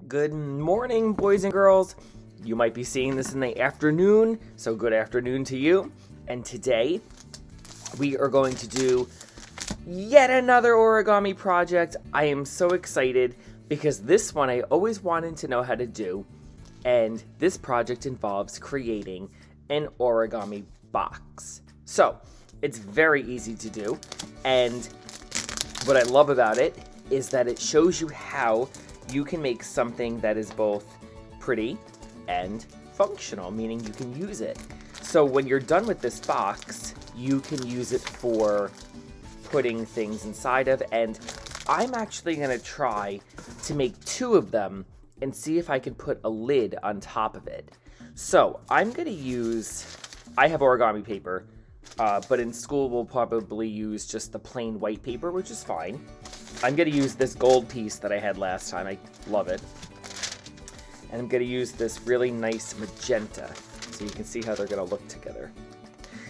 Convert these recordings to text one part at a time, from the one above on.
Good morning, boys and girls. You might be seeing this in the afternoon, so good afternoon to you. And today, we are going to do yet another origami project. I am so excited because this one I always wanted to know how to do, and this project involves creating an origami box. So, it's very easy to do, and what I love about it is that it shows you how you can make something that is both pretty and functional, meaning you can use it. So when you're done with this box, you can use it for putting things inside of, and I'm actually gonna try to make 2 of them and see if I can put a lid on top of it. So I'm gonna use, I have origami paper, but in school we'll probably use just the plain white paper, which is fine. I'm gonna use this gold piece that I had last time. I love it. And I'm gonna use this really nice magenta, so you can see how they're gonna look together.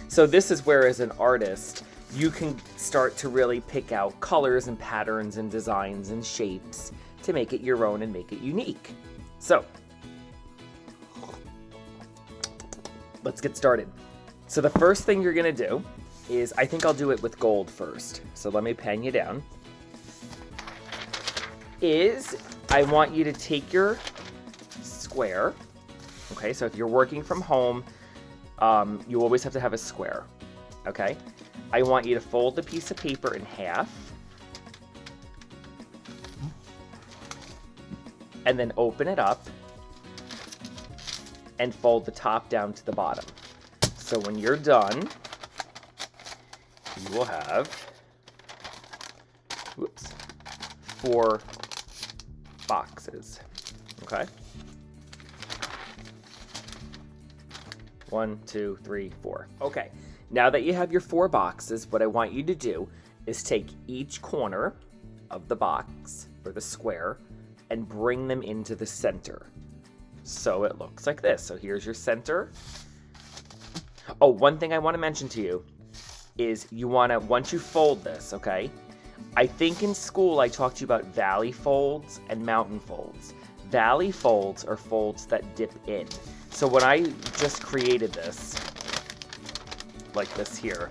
So this is where, as an artist, you can start to really pick out colors and patterns and designs and shapes to make it your own and make it unique. So, let's get started. So the first thing you're gonna do is, I think I'll do it with gold first. So let me pan you down. I want you to take your square. Okay, so if you're working from home, you always have to have a square. Okay, I want you to fold the piece of paper in half, and then open it up and fold the top down to the bottom. So when you're done, you will have 4 boxes. Okay, 1, 2, 3, 4. Okay, now that you have your 4 boxes, what I want you to do is take each corner of the box, or the square, and bring them into the center. So it looks like this. So here's your center. Oh, one thing I want to mention to you is you want to, once you fold this, okay, I think in school I talked to you about valley folds and mountain folds. Valley folds are folds that dip in. So when I just created this, like this here,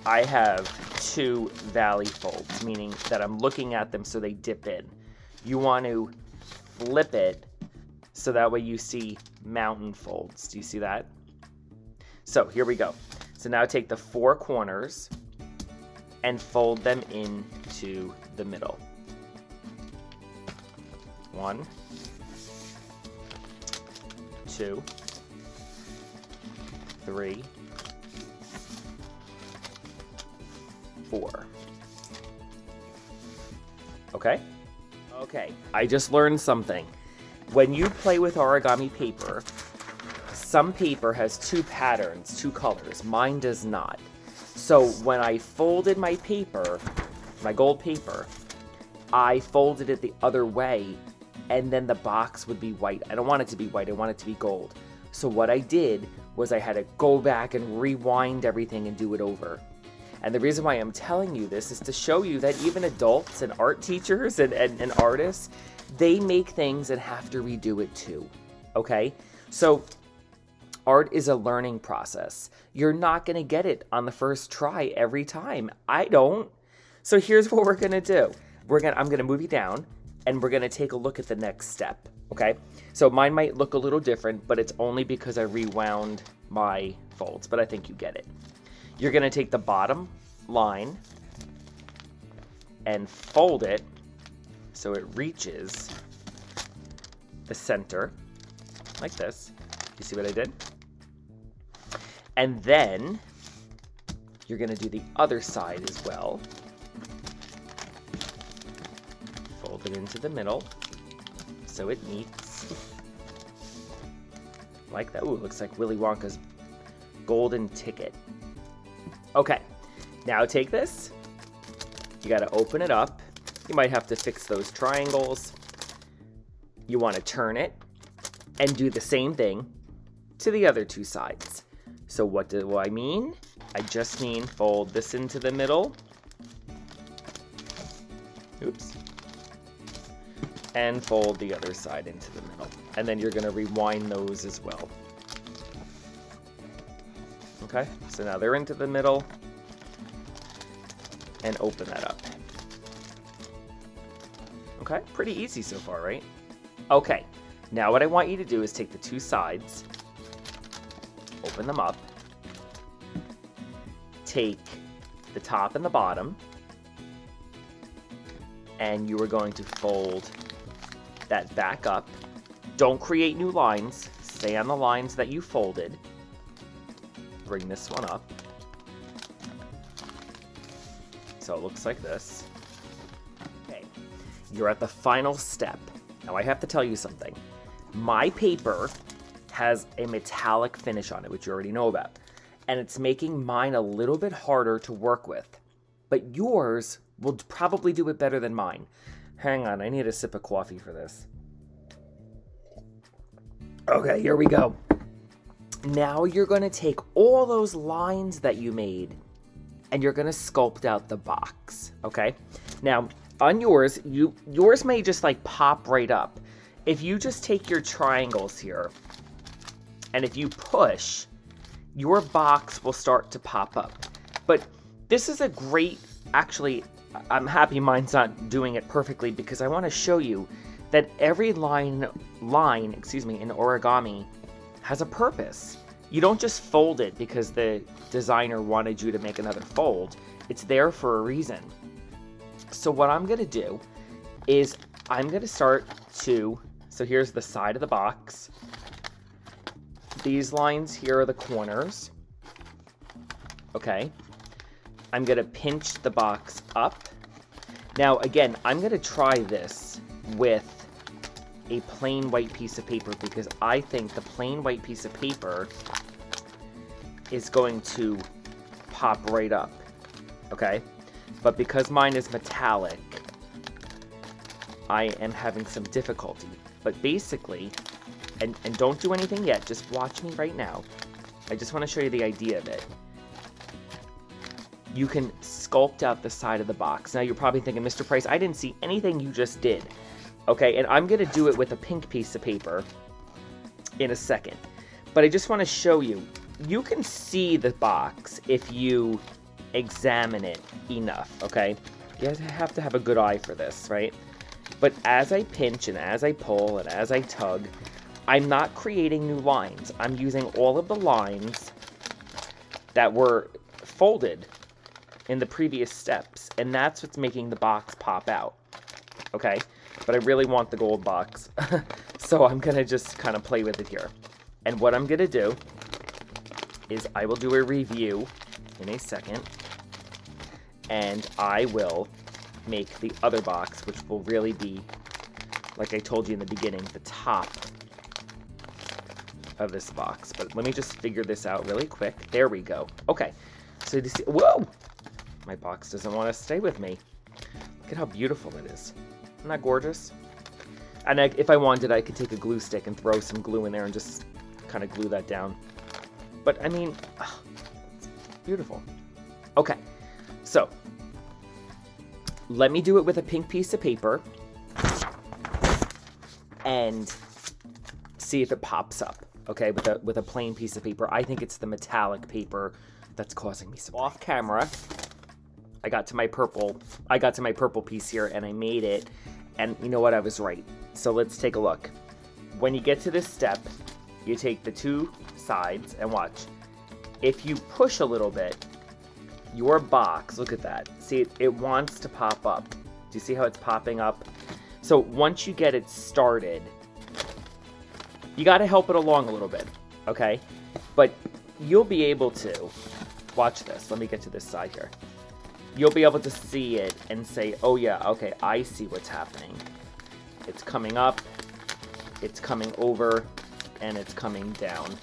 I have 2 valley folds, meaning that I'm looking at them so they dip in. You want to flip it so that way you see mountain folds. Do you see that? So here we go. So now take the 4 corners and fold them into the middle. 1, 2, 3, 4. Okay? Okay, I just learned something. When you play with origami paper, some paper has 2 patterns, 2 colors. Mine does not. So when I folded my paper, my gold paper, I folded it the other way, and then the box would be white. I don't want it to be white, I want it to be gold. So what I did was I had to go back and rewind everything and do it over. And the reason why I'm telling you this is to show you that even adults and art teachers and artists, they make things and have to redo it too, okay? So art is a learning process. You're not gonna get it on the first try every time. I don't. So here's what we're gonna do. I'm gonna move you down, and we're gonna take a look at the next step, okay? So mine might look a little different, but it's only because I rewound my folds, but I think you get it. You're gonna take the bottom line and fold it so it reaches the center, like this. You see what I did? And then you're gonna do the other side as well. Fold it into the middle so it meets. Like that. Ooh, it looks like Willy Wonka's golden ticket. Okay, now take this. You gotta open it up. You might have to fix those triangles. You wanna turn it and do the same thing to the other 2 sides. So what do I mean? I just mean fold this into the middle. Oops. and fold the other side into the middle. And then you're going to rewind those as well. Okay, so now they're into the middle, and open that up. Okay, pretty easy so far, right? Okay, now what I want you to do is take the two sides, open them up, take the top and the bottom, and you are going to fold that back up. Don't create new lines, stay on the lines that you folded. Bring this one up. So it looks like this. Okay, you're at the final step. Now I have to tell you something. My paper has a metallic finish on it, which you already know about. And it's making mine a little bit harder to work with. But yours will probably do it better than mine. Hang on, I need a sip of coffee for this. Okay, here we go. Now you're going to take all those lines that you made and you're going to sculpt out the box, okay? Now, on yours, yours may just like pop right up. If you just take your triangles here and if you push, your box will start to pop up. But this is a great, actually, I'm happy mine's not doing it perfectly because I want to show you that every line in origami has a purpose. You don't just fold it because the designer wanted you to make another fold. It's there for a reason. So what I'm going to do is I'm going to start to, so here's the side of the box. These lines here are the corners. Okay. I'm going to pinch the box up. Now again, I'm going to try this with a plain white piece of paper because I think the plain white piece of paper is going to pop right up, okay? But because mine is metallic, I am having some difficulty. But basically, and don't do anything yet, just watch me right now. I just want to show you the idea of it. You can sculpt out the side of the box. Now you're probably thinking, Mr. Price, I didn't see anything you just did. Okay, and I'm going to do it with a pink piece of paper in a second. But I just want to show you, you can see the box if you examine it enough, okay? You have to have a good eye for this, right? But as I pinch and as I pull and as I tug, I'm not creating new lines. I'm using all of the lines that were folded in the previous steps, and that's what's making the box pop out, okay? But I really want the gold box, so I'm going to just kind of play with it here. And what I'm going to do is I will do a review in a second, and I will make the other box, which will really be, like I told you in the beginning, the top of this box. But let me just figure this out really quick. There we go. Okay, so you see, whoa! My box doesn't want to stay with me. Look at how beautiful it is. Isn't that gorgeous? And if I wanted, I could take a glue stick and throw some glue in there and just kind of glue that down. But, I mean, it's beautiful. Okay, so let me do it with a pink piece of paper and see if it pops up, okay, with a plain piece of paper. I think it's the metallic paper that's causing me some. Off camera, I got to my purple piece here and I made it, and you know what, I was right. So let's take a look. When you get to this step, you take the two sides and watch. If you push a little bit, your box, look at that. See, it wants to pop up. Do you see how it's popping up? So once you get it started, you got to help it along a little bit, okay? But you'll be able to, watch this. Let me get to this side here. You'll be able to see it and say, oh yeah, okay, I see what's happening. It's coming up, it's coming over, and it's coming down.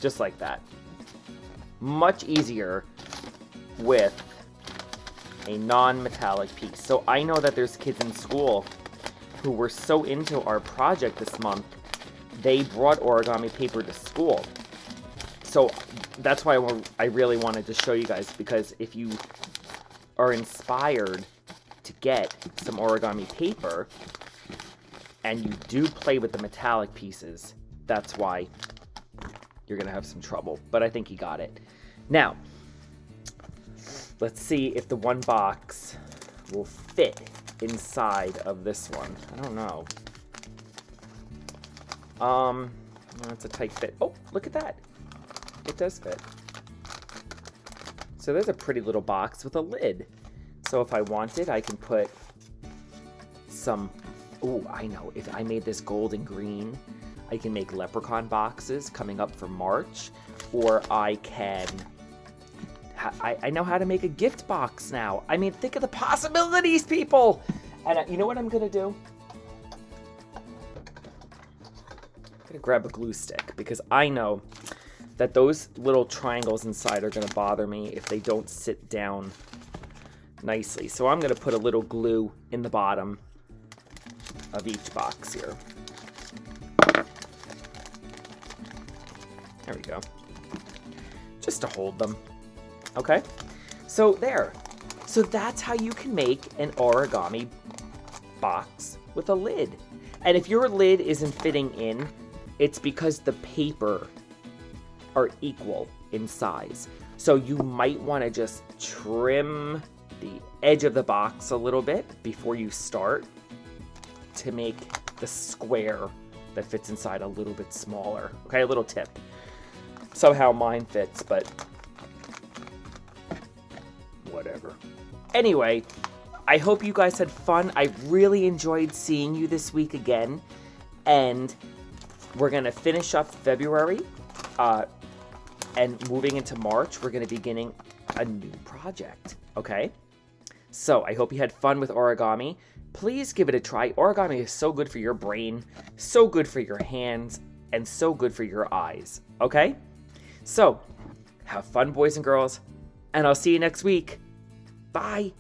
Just like that. Much easier with a non-metallic piece. So I know that there's kids in school who were so into our project this month, they brought origami paper to school. So that's why I really wanted to show you guys, because if you are inspired to get some origami paper, and you do play with the metallic pieces, that's why you're going to have some trouble. But I think he got it. Now, let's see if the one box will fit inside of this one. I don't know. That's a tight fit. Oh, look at that. It does fit. So there's a pretty little box with a lid. So if I wanted, I can put some... Oh, I know. If I made this gold and green, I can make leprechaun boxes coming up for March. Or I can... I know how to make a gift box now. I mean, think of the possibilities, people! And you know what I'm going to do? I'm going to grab a glue stick, because I know that those little triangles inside are going to bother me if they don't sit down nicely. So I'm going to put a little glue in the bottom of each box here. There we go. Just to hold them. Okay? So there. So that's how you can make an origami box with a lid. And if your lid isn't fitting in, it's because the paper are equal in size. So you might want to just trim the edge of the box a little bit before you start to make the square that fits inside a little bit smaller. Okay, a little tip. Somehow mine fits, but whatever. Anyway, I hope you guys had fun. I really enjoyed seeing you this week again. And we're going to finish up February. And moving into March, we're going to be beginning a new project. Okay? So I hope you had fun with origami. Please give it a try. Origami is so good for your brain, so good for your hands, and so good for your eyes. Okay? So, have fun, boys and girls. And I'll see you next week. Bye.